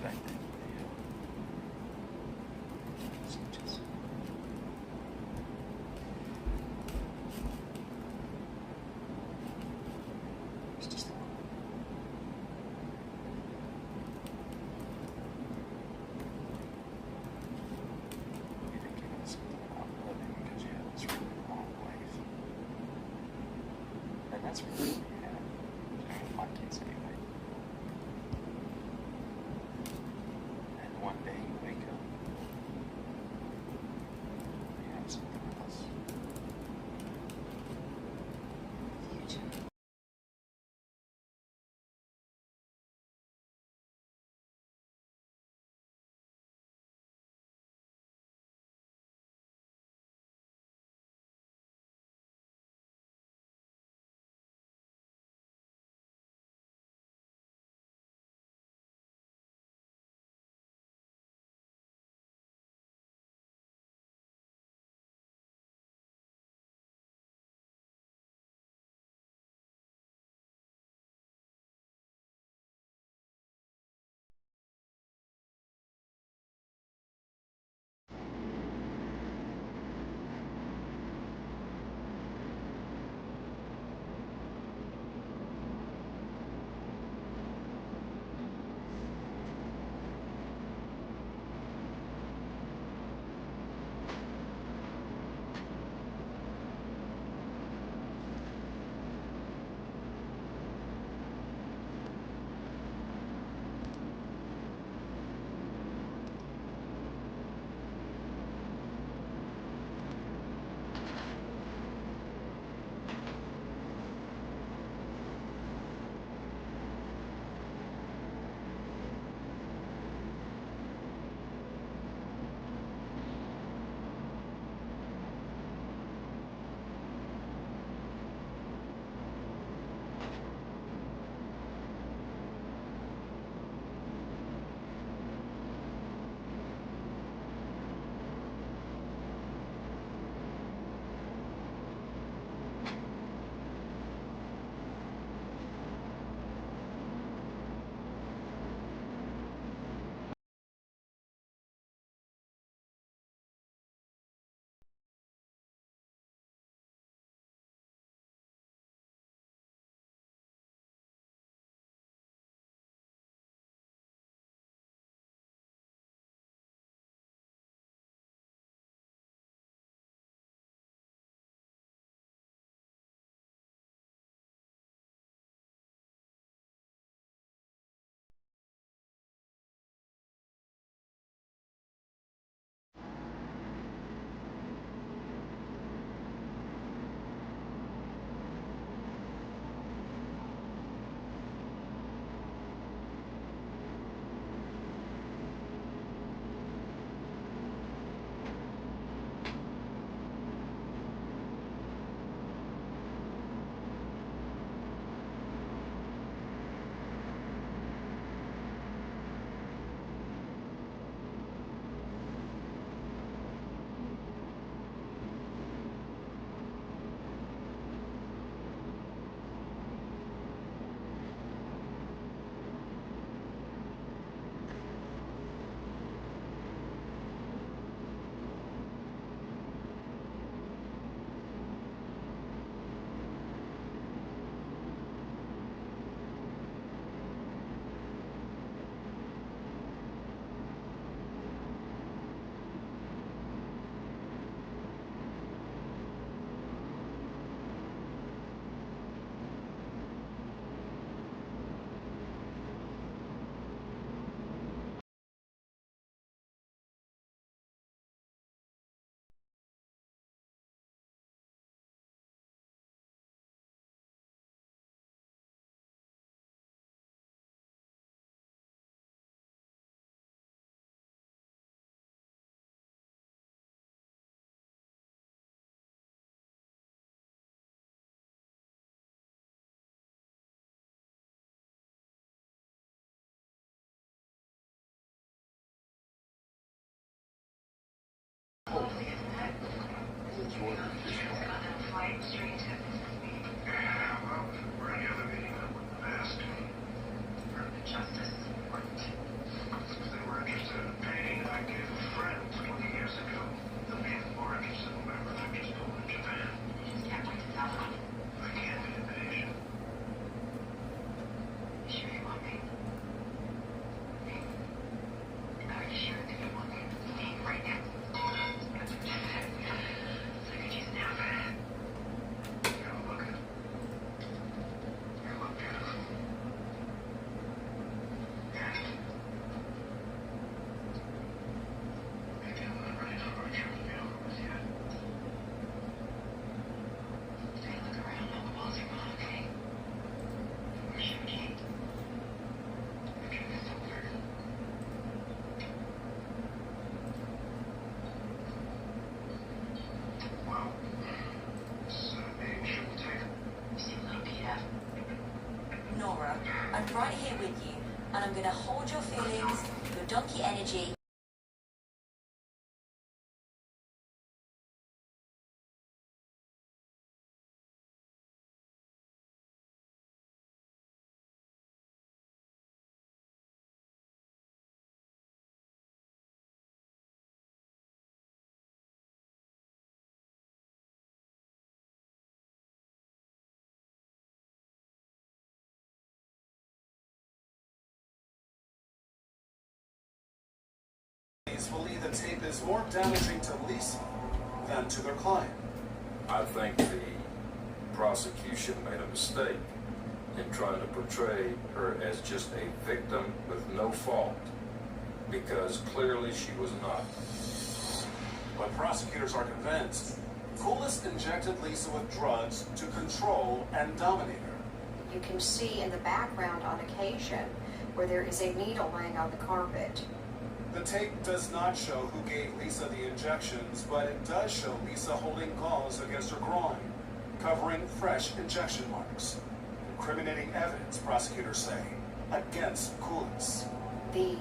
expected. So just it's just a little. You think you know something about living because you have this really long life. And that's really what you have. My kids anyway. with you, and I'm going to hold your feelings, your donkey energy. Believe the tape is more damaging to Lisa than to their client. I think the prosecution made a mistake in trying to portray her as just a victim with no fault, because clearly she was not. But prosecutors are convinced Koulis injected Lisa with drugs to control and dominate her. You can see in the background on occasion where there is a needle laying on the carpet. The tape does not show who gave Lisa the injections, but it does show Lisa holding gauze against her groin, covering fresh injection marks. Incriminating evidence, prosecutors say, against Koulis. The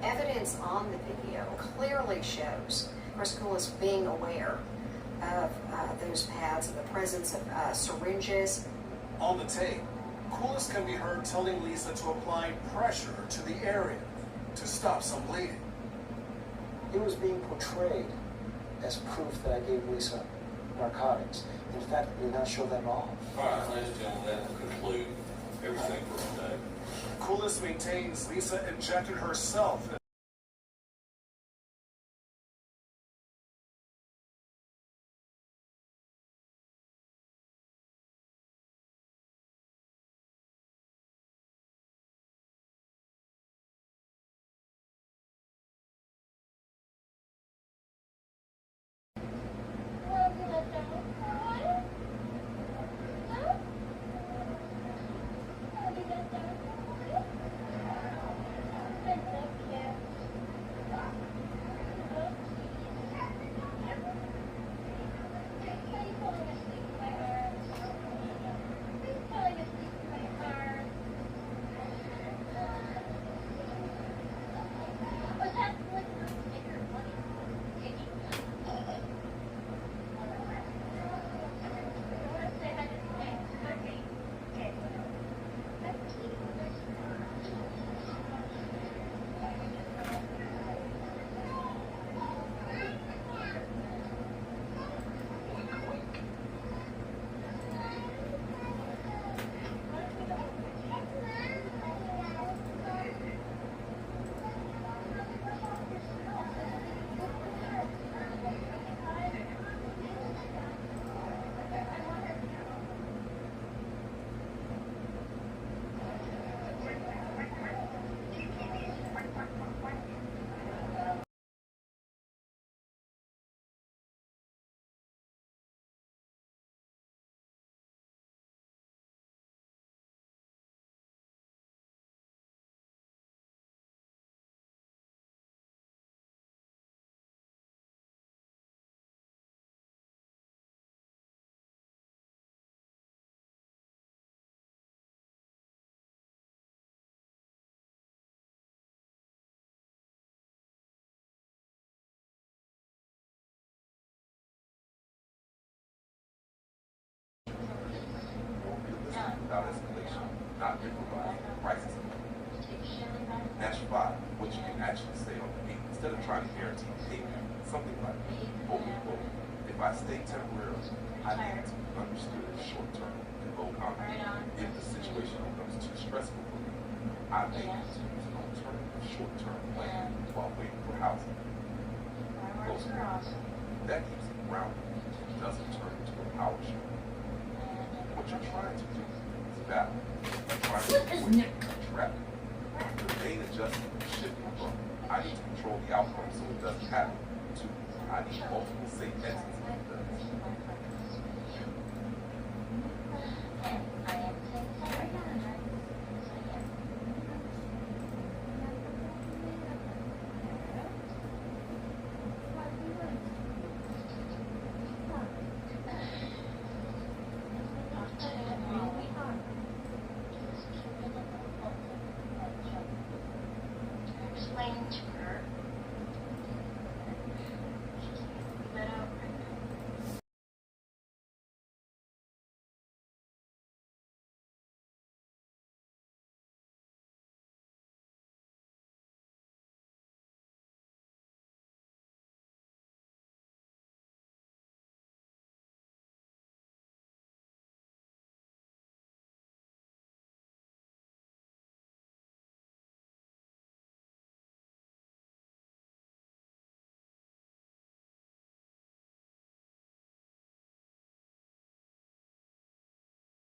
evidence on the video clearly shows Chris Koulis being aware of those pads and the presence of syringes. On the tape, Koulis can be heard telling Lisa to apply pressure to the area to stop some bleeding. It was being portrayed as proof that I gave Lisa narcotics. In fact, I did not show that at all. All right, ladies and gentlemen, that will conclude everything for today. Koulis maintains Lisa injected herself. Without escalation, not improvising, crisis. That's why what you can actually say on the beat, instead of trying to guarantee payment, something like, quote, if I stay temporarily, I need to be understood as short term and low confident. If the situation becomes too stressful for me, I may need to use an alternative short term plan while waiting for housing. Close quotes. That keeps it grounded and doesn't turn into a power show. What you're trying to do is battle. You're trying to avoid a trap. The main adjustment is shifting from I need to control the outcome so it doesn't happen to I need multiple safe exits if it does. explained to her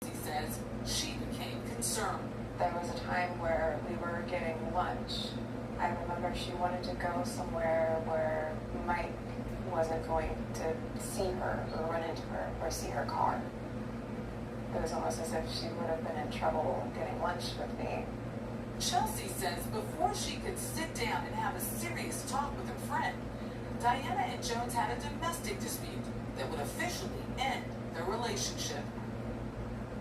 that says she became concerned. There was a time where we were getting lunch. I remember she wanted to go somewhere where Mike wasn't going to see her or run into her or see her car. It was almost as if she would have been in trouble getting lunch with me. Chelsea says before she could sit down and have a serious talk with her friend, Diana and Jones had a domestic dispute that would officially end their relationship.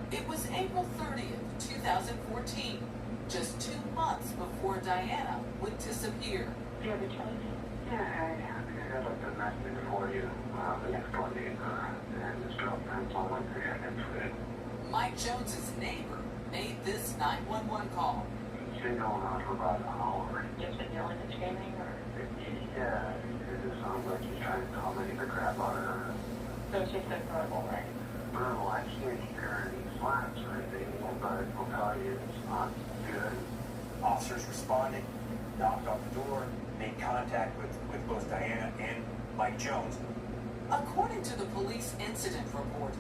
It was April 30th, 2014, just 2 months before Diana would disappear. the other choice. Yeah, I got a message for you. The next door neighbor and his girlfriend told me they had him fit. Mike Jones's neighbor made this 911 call. She's been going on for about an hour. Just been yelling and screaming, or Yeah, it just sounds like he's trying to tell me the crap out of her. so it's just like verbal, right? Bro, I can't hear any slaps or anything, but I'll tell you it's not good. Officers responded, knocked on the door, made contact with both Diana and Mike Jones. According to the police incident report,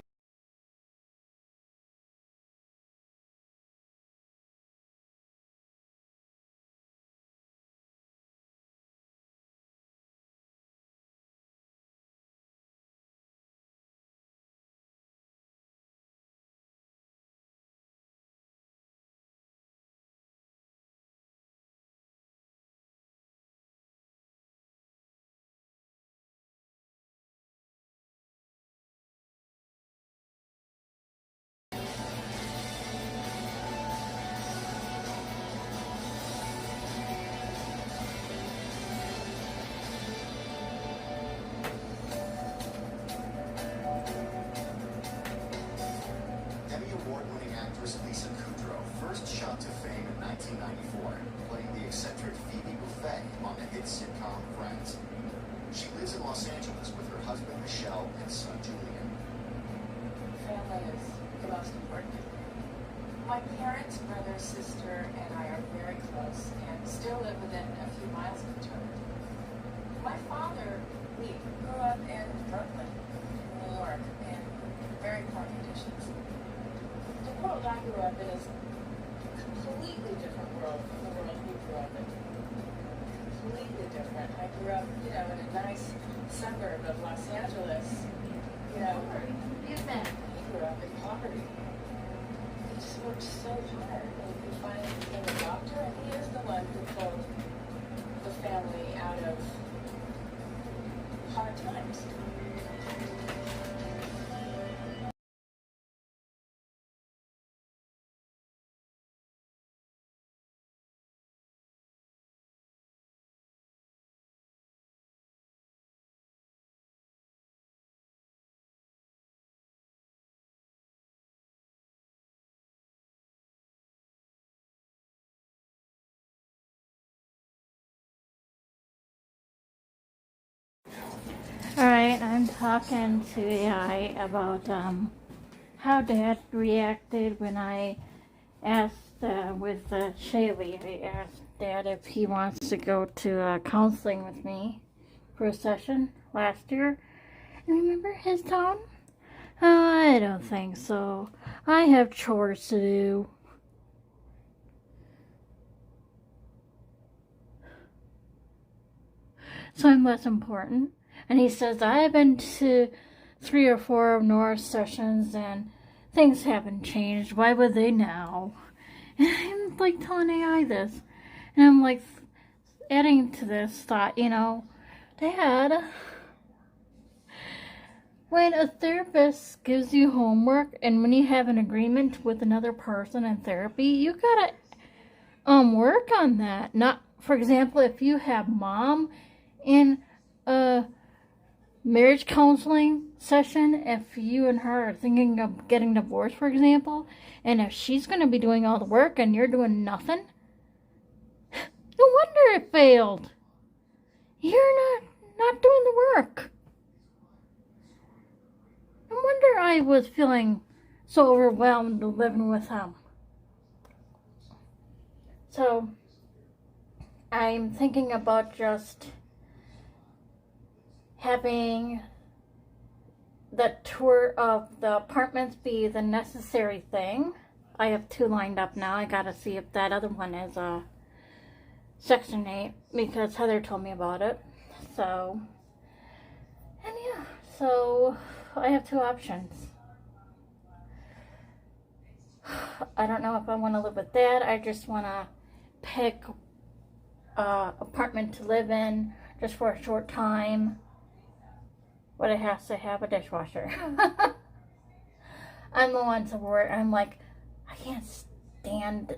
Emmy Award-winning actress Lisa Kudrow first shot to fame in 1994, playing the eccentric Phoebe Buffay on the hit sitcom Friends. She lives in Los Angeles with her husband Michelle and son Julian. Family is the most important. My parents, brother, sister, and I are very close and still live within a few miles of each other. My father, Lee, grew up in Brooklyn, New York, in very poor conditions. The world I grew up in is a completely different world from the world we grew up in. Completely different. I grew up, in a nice suburb of Los Angeles. He grew up in poverty. He just worked so hard, and he finally became a doctor, and he is the one who pulled the family out of hard times. Alright, I'm talking to AI about how Dad reacted when I asked with Shaylee. I asked Dad if he wants to go to counseling with me for a session last year. And remember his tone? I don't think so. I have chores to do. So I'm less important. And he says, I've been to 3 or 4 of Nora's sessions and things haven't changed. Why would they now? And I'm like telling AI this. And I'm like adding to this thought, Dad, when a therapist gives you homework and when you have an agreement with another person in therapy, you gotta work on that. Not for example, if you have mom in a marriage counseling session, if you and her are thinking of getting divorced, for example, and if she's going to be doing all the work and you're doing nothing, no wonder it failed. You're not doing the work. No wonder I was feeling so overwhelmed living with him. So, I'm thinking about just having the tour of the apartments be the necessary thing. I have 2 lined up now. I gotta see if that other one is Section 8 because Heather told me about it. So, and yeah, so I have 2 options. I don't know if I want to live with that. I just want to pick an apartment to live in just for a short time, but it has to have a dishwasher. I'm the one to work. I'm like, I can't stand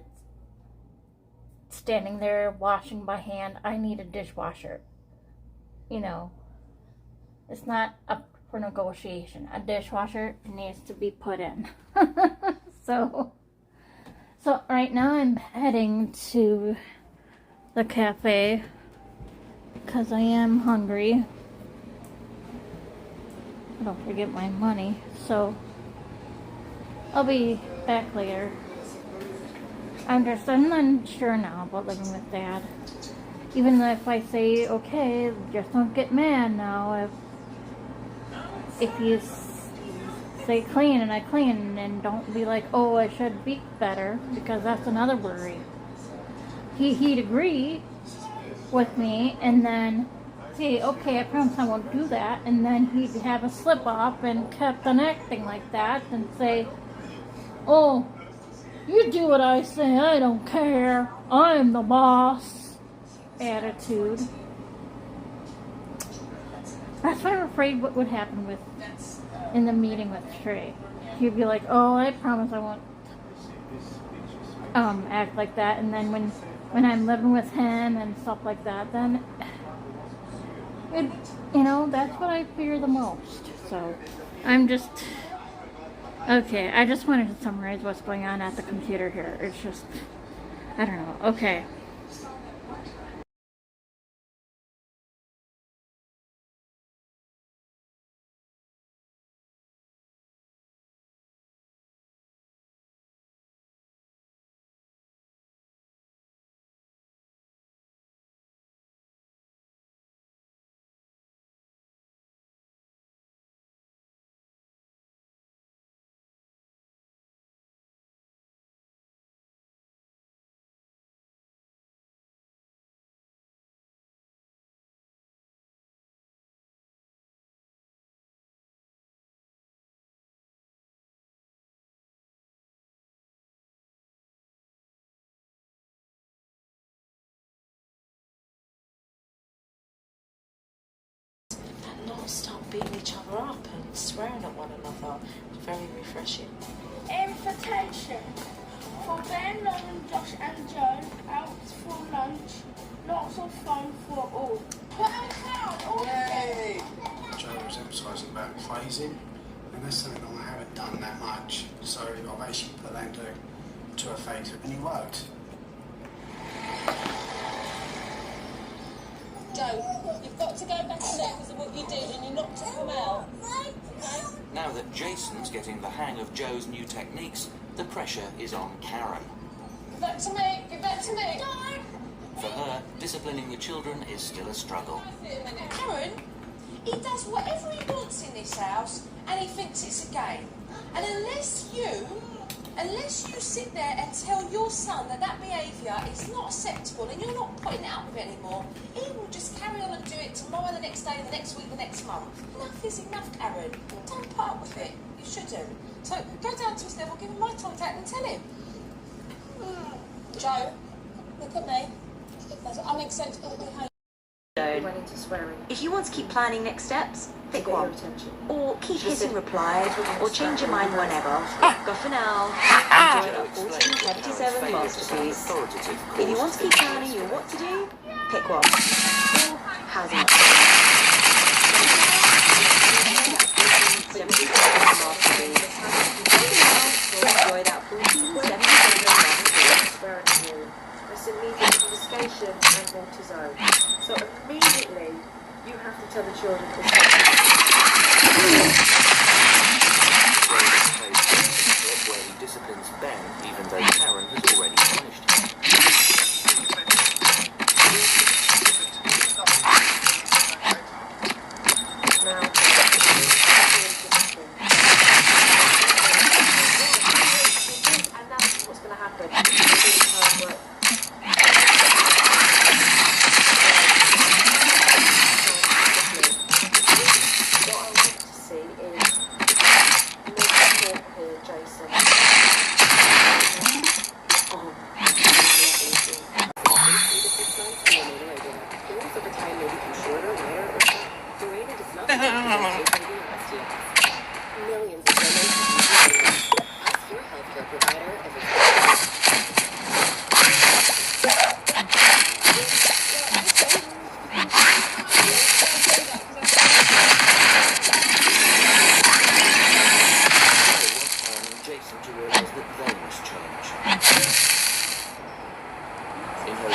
standing there washing by hand. I need a dishwasher. You know, it's not up for negotiation. A dishwasher needs to be put in. So right now I'm heading to the cafe because I am hungry. I don't forget my money, so I'll be back later. I'm not sure now about living with Dad. Even if I say, okay, just don't get mad now. If you say clean and I clean, and don't be like, oh, I should be better, because that's another worry. He'd agree with me and then say, okay, I promise I won't do that, and then he'd have a slip up and kept on acting like that and say, oh, you do what I say, I don't care, I'm the boss attitude. That's what I'm afraid what would happen with in the meeting with Trey. He'd be like, oh, I promise I won't act like that, and then when I'm living with him and stuff like that, then it, you know, that's what I fear the most. So I'm just okay, I just wanted to summarize what's going on at the computer here. It's just, I don't know. Okay. Not start beating each other up and swearing at one another. Very refreshing. Invitation for Ben, Lauren, Josh and Joe out for lunch. Lots of fun for all. Yay! Joe was emphasising about praising, and that's something I haven't done that much, so I've actually put that to effect, and he worked. Joe, you've got to go back in there because of what you did and you knocked him out. Okay? Now that Jason's getting the hang of Joe's new techniques, the pressure is on Karen. Give that to me, give that to me. For her, disciplining the children is still a struggle. Karen, he does whatever he wants in this house and he thinks it's a game. And unless you sit there and tell your son that behaviour is not acceptable and you're not putting it up with it anymore, he will just carry on and do it tomorrow, the next day, the next week, the next month. Enough is enough, Karen. Don't put up with it. You shouldn't. So go down to his level, give him my contact and tell him. Joe, look at me. That's unacceptable behaviour. Joe swearing. went into swearing. If you want to keep planning next steps, pick Get your one. attention. Or keep Just hitting said- reply, or change your mind whenever. Go for now. Enjoy that 1477 masterpiece. If you want to keep planning your what to do, pick one. How's it? 77 masterpiece. Enjoy that 1477 masterpiece. That's immediate confiscation and cortisone. So immediately you have to tell the children to stop. Where he disciplines Ben, even though Karen has already punished him. Now, and that's what's going to happen. It's really hard work. What I want to see is more support here, Jason. Millions of donations ask your healthcare provider if Jason to realise that they must change. In her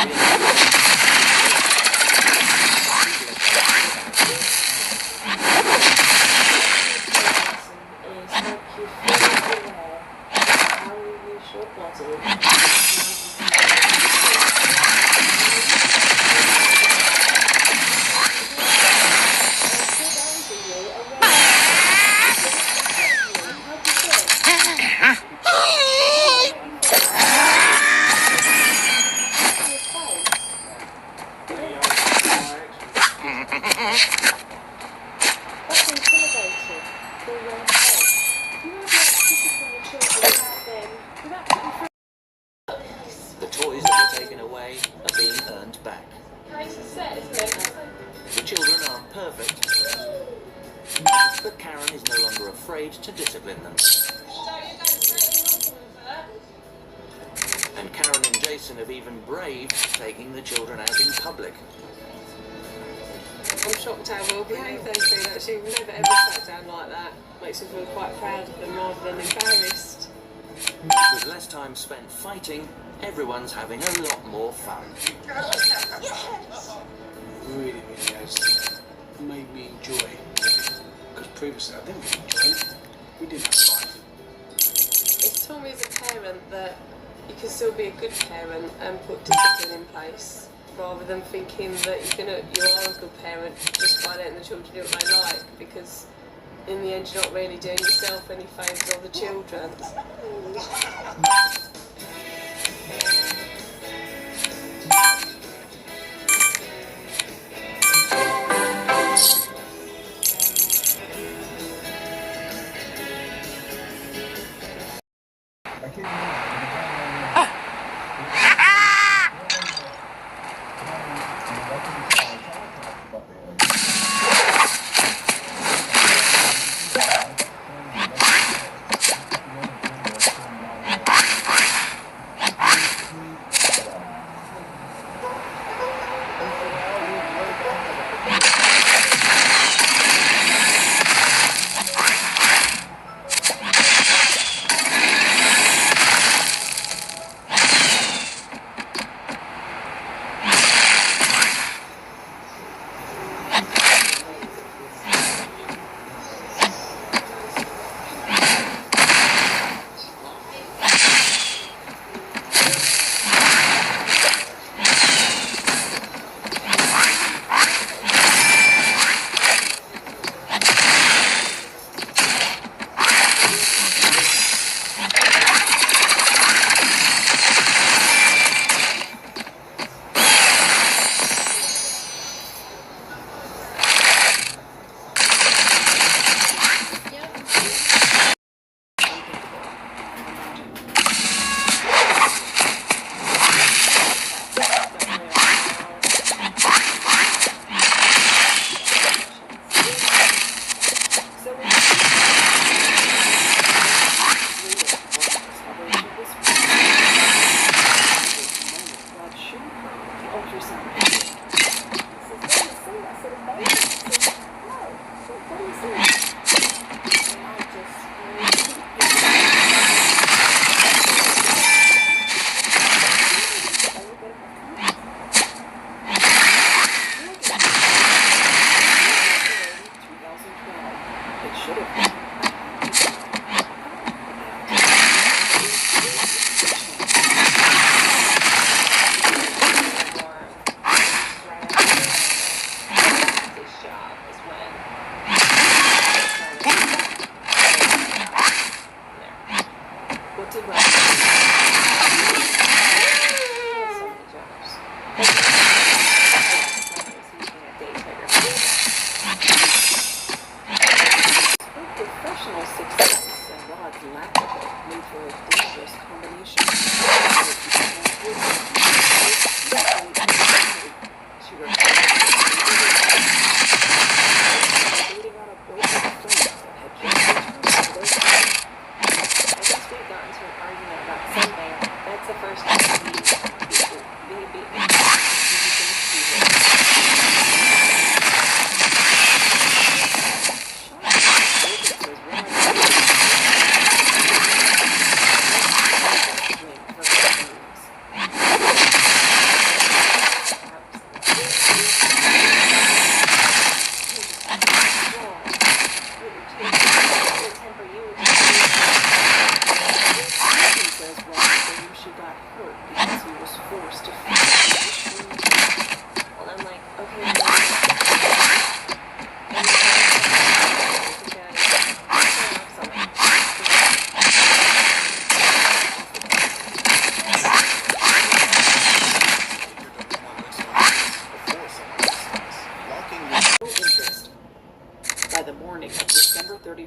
That's intimidating. For your health. You won't be able to discipline the children without them, without putting through. The toys that were taken away are being earned back. Nice and set, isn't it? The children aren't perfect, but Karen is no longer afraid to discipline them. And Karen and Jason have even braved taking the children out in public. I'm shocked how well behaved they've been. Actually, we've never ever sat down like that. Makes me feel quite proud of them rather than embarrassed. With less time spent fighting, everyone's having a lot more fun. Really, really has made me enjoy. Because previously I didn't really enjoy it. We didn't have life. It's taught me as a parent that you can still be a good parent and put discipline in place, rather than thinking that you are a good parent just by letting the children do what they like, because in the end you're not really doing yourself any favours or the children.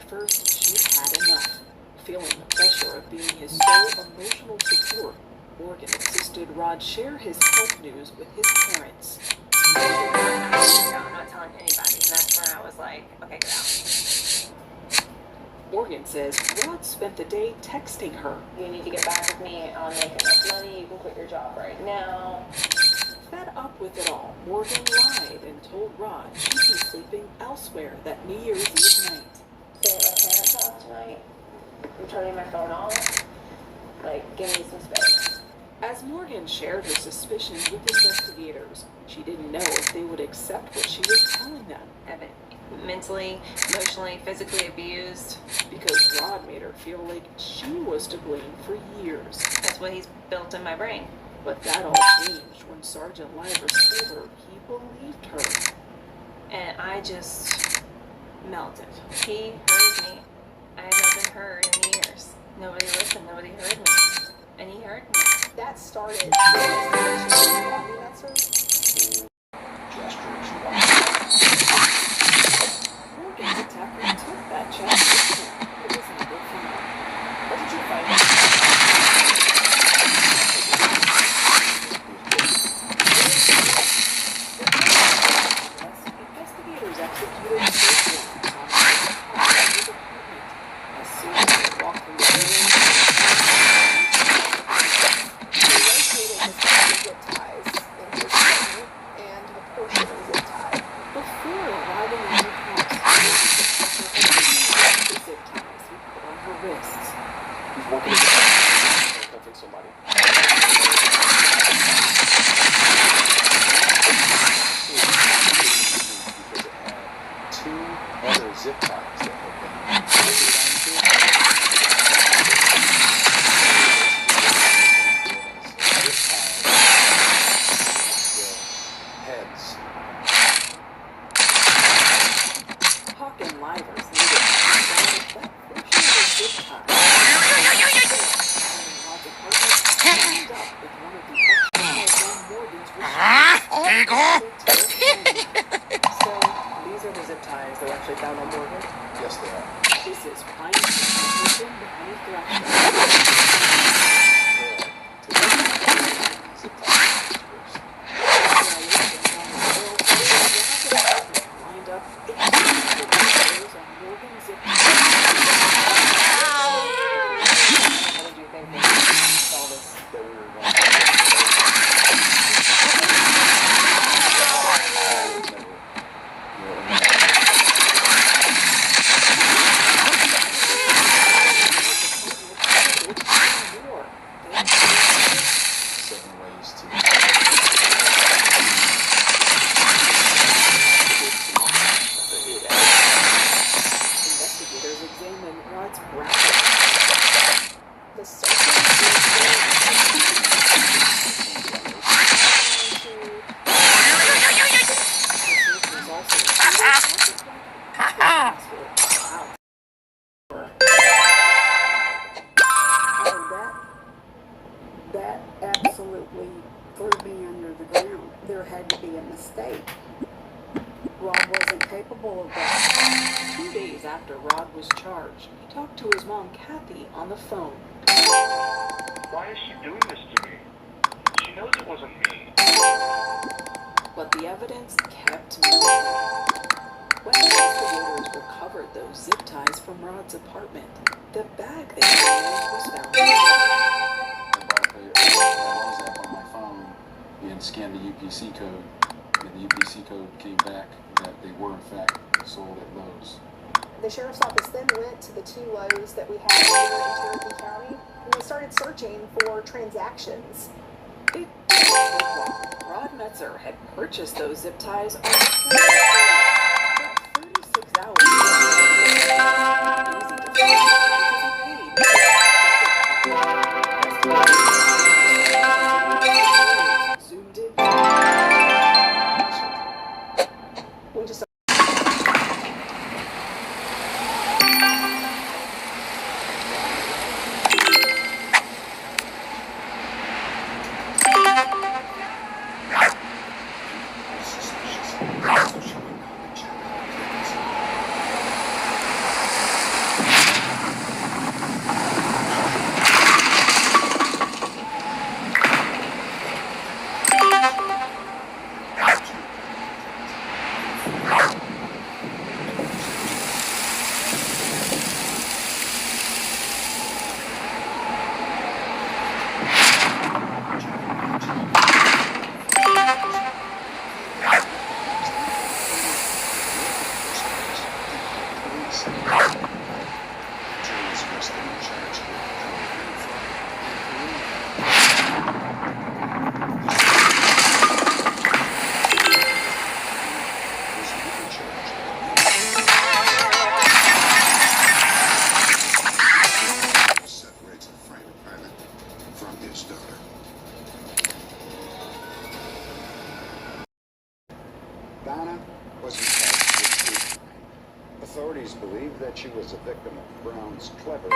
first she'd had enough. Feeling the pressure of being his sole emotional support, Morgan insisted Rod share his health news with his parents. I'm not telling anybody, and that's when I was like, okay, get out. Morgan says Rod spent the day texting her. You need to get back with me on making enough money. You can quit your job right now. Fed up with it all, Morgan lied and told Rod she'd be sleeping elsewhere that New Year's Eve night. Stay at my parents' house tonight. I'm turning my phone off. Like, give me some space. As Morgan shared her suspicions with investigators, she didn't know if they would accept what she was telling them. I've been mentally, emotionally, physically abused. Because Rod made her feel like she was to blame for years. That's what he's built in my brain. But that all changed when Sergeant Livers told her he believed her. And I just melted. He heard me. I had not been heard in years. Nobody listened, nobody heard me. And he heard me. That started the investigation. I mean, that's her. Morgan's attacker took that check with him. It was never found. What did you find out? Investigators executed a search warrant on his apartment. As soon as they walked through the room, They located his zip ties in his phone and the portion of zip tie. before arriving at her house, the zip ties he put on her wrists. He's working in the handcuffing somebody. Because it had two other zip ties that had been bolted heads. Hawk and Livers needed to find out if that portion of the zip tie Rod's apartment lined up with one of the extra Morgan's So, these are the zip ties that were actually found on Morgan? Yes, they are. This is prime information behind threshold. Lined up on Morgan's zip tie. How did you think they saw this? That we were going to Investigators examined Rod's bracket. The search That absolutely threw me under the ground. There had to be a mistake. Rod wasn't capable of that. 2 days after Rod was charged, he talked to his mom, Kathy, on the phone. Why is she doing this to me? She knows it wasn't me. But the evidence kept moving. When investigators recovered those zip ties from Rod's apartment, the bag they found was found. I brought up a Lowe's app on my phone and scanned the UPC code, and the UPC code came back that they were in fact sold at Lowe's. The sheriff's office then went to the two Lowe's that we have here in Cherokee County, and they started searching for transactions. It took Rod Metzer had purchased those zip ties on December 36 hours. Easy to find because he paid. Zoomed in. We just Donna was in touch with Steve. Authorities believe that she was a victim of Brown's clever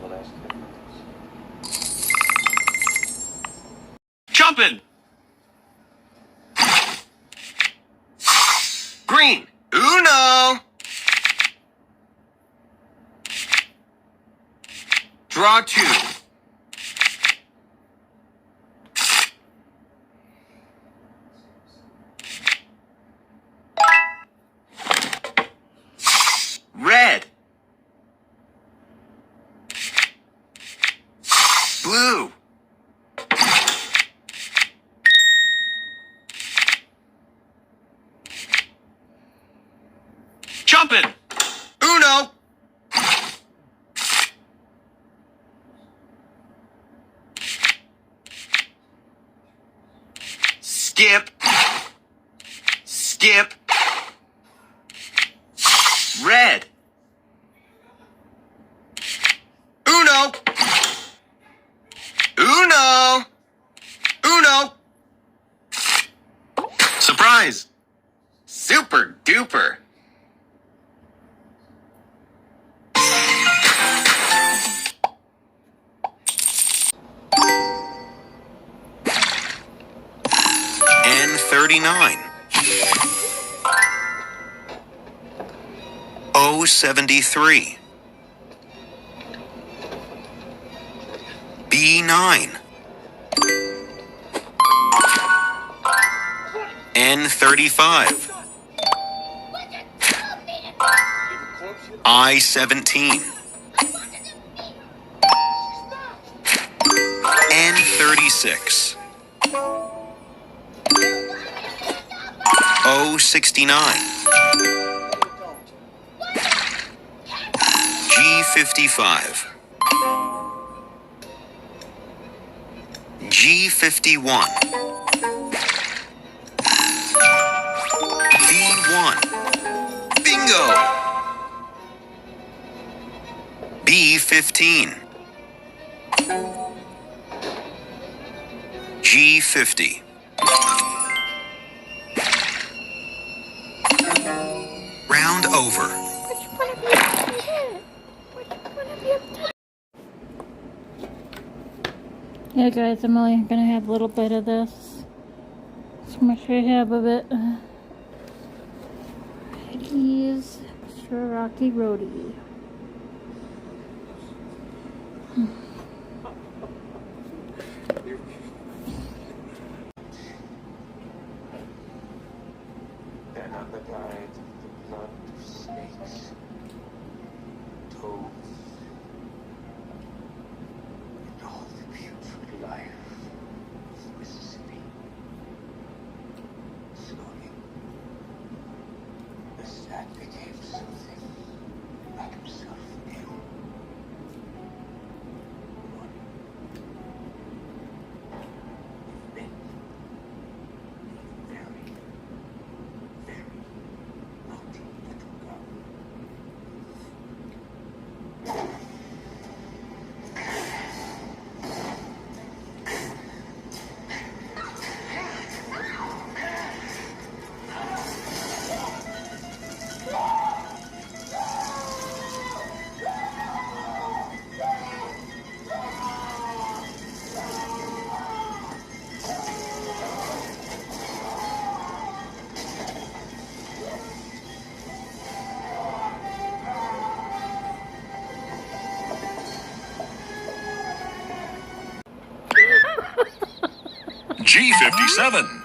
manipulation. Jumping! Green! Uno! Draw two. Red. Blue. Jumping! Uno! Skip. Skip. Red. Uno. Uno. Uno. Surprise. Super duper. N39. O73. B9. N35. I-17. N36. O69. G55. G51. D1. Bingo! B15. G50. Round over. Yeah guys, I'm only gonna have a little bit of this. So much I have of it. Please. is Sir Rocky Roadie. And on the guide, the blood of snakes, toads, and all the putrid life of Mississippi. Slowly, the sad became something like himself again. One big, very, very naughty little girl. G57.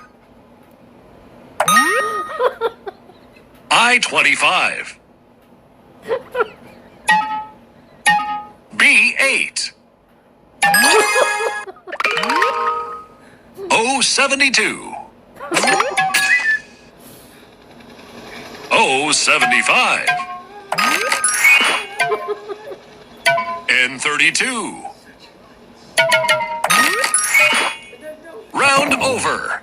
I-25. B8. O72. O75. N32. Round over.